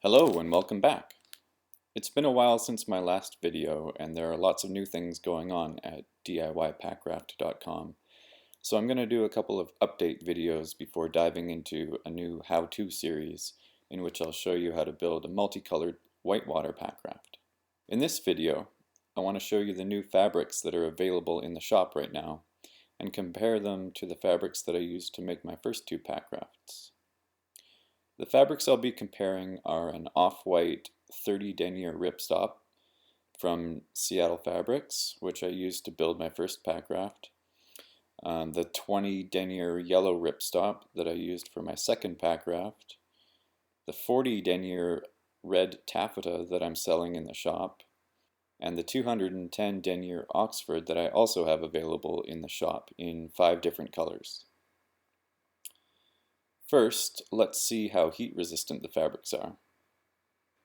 Hello and welcome back. It's been a while since my last video and there are lots of new things going on at DIYPackraft.com. So I'm going to do a couple of update videos before diving into a new how-to series in which I'll show you how to build a multicolored whitewater packraft. In this video, I want to show you the new fabrics that are available in the shop right now and compare them to the fabrics that I used to make my first two packrafts. The fabrics I'll be comparing are an off-white 30 denier ripstop from Seattle Fabrics, which I used to build my first packraft, the 20 denier yellow ripstop that I used for my second packraft, the 40 denier red taffeta that I'm selling in the shop, and the 210 denier Oxford that I also have available in the shop in 5 different colors. First, let's see how heat resistant the fabrics are.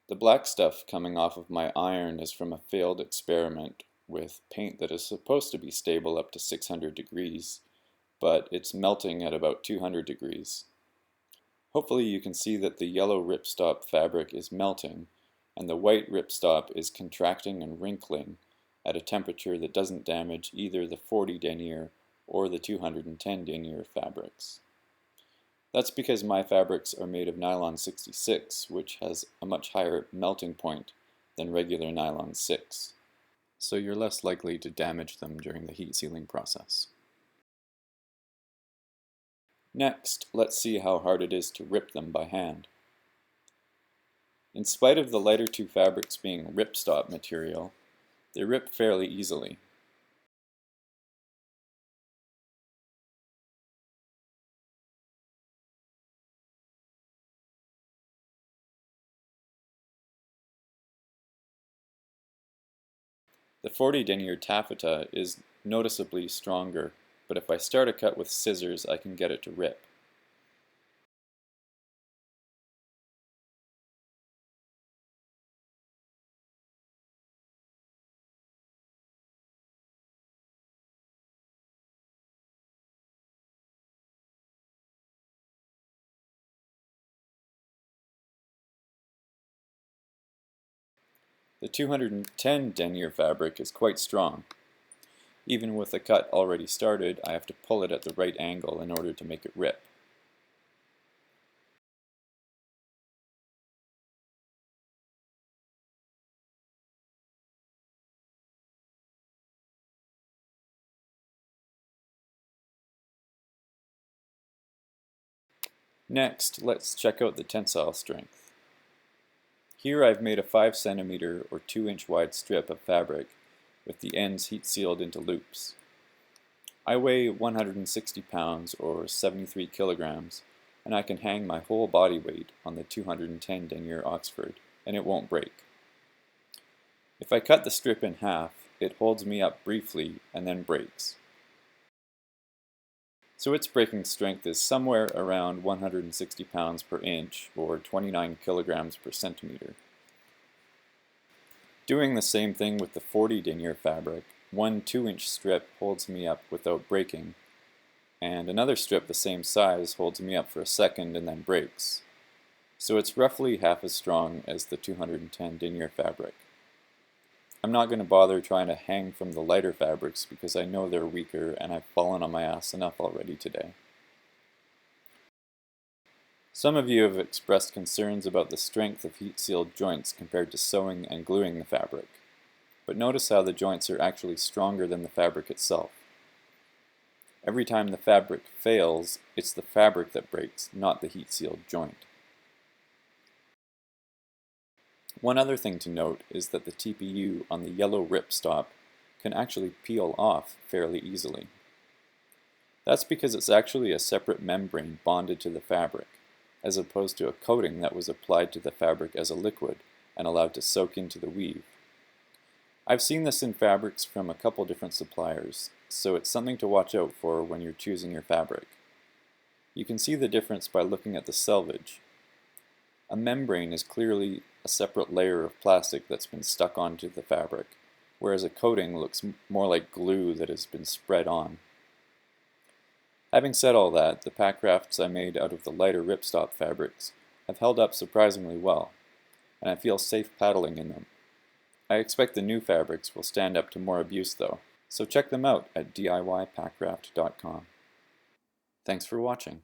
The black stuff coming off of my iron is from a failed experiment with paint that is supposed to be stable up to 600 degrees, but it's melting at about 200 degrees. Hopefully you can see that the yellow ripstop fabric is melting and the white ripstop is contracting and wrinkling at a temperature that doesn't damage either the 40 denier or the 210 denier fabrics. That's because my fabrics are made of nylon 66, which has a much higher melting point than regular nylon 6, so you're less likely to damage them during the heat sealing process. Next, let's see how hard it is to rip them by hand. In spite of the lighter two fabrics being ripstop material, they rip fairly easily. The 40 denier taffeta is noticeably stronger, but if I start a cut with scissors, I can get it to rip. The 210 denier fabric is quite strong. Even with the cut already started, I have to pull it at the right angle in order to make it rip. Next, let's check out the tensile strength. Here I've made a 5 cm or 2 inch wide strip of fabric with the ends heat sealed into loops. I weigh 160 pounds or 73 kilograms, and I can hang my whole body weight on the 210 denier Oxford, and it won't break. If I cut the strip in half, it holds me up briefly and then breaks. So its breaking strength is somewhere around 160 pounds per inch or 29 kilograms per centimeter. Doing the same thing with the 40 denier fabric, one 2-inch strip holds me up without breaking, and another strip the same size holds me up for a second and then breaks. So it's roughly half as strong as the 210 denier fabric. I'm not going to bother trying to hang from the lighter fabrics because I know they're weaker and I've fallen on my ass enough already today. Some of you have expressed concerns about the strength of heat-sealed joints compared to sewing and gluing the fabric, but notice how the joints are actually stronger than the fabric itself. Every time the fabric fails, it's the fabric that breaks, not the heat-sealed joint. One other thing to note is that the TPU on the yellow ripstop can actually peel off fairly easily. That's because it's actually a separate membrane bonded to the fabric, as opposed to a coating that was applied to the fabric as a liquid and allowed to soak into the weave. I've seen this in fabrics from a couple different suppliers, so it's something to watch out for when you're choosing your fabric. You can see the difference by looking at the selvage. A membrane is clearly a separate layer of plastic that's been stuck onto the fabric, whereas a coating looks more like glue that has been spread on. Having said all that, the packrafts I made out of the lighter ripstop fabrics have held up surprisingly well. and I feel safe paddling in them. I expect the new fabrics will stand up to more abuse though, so check them out at DIYpackraft.com. Thanks for watching.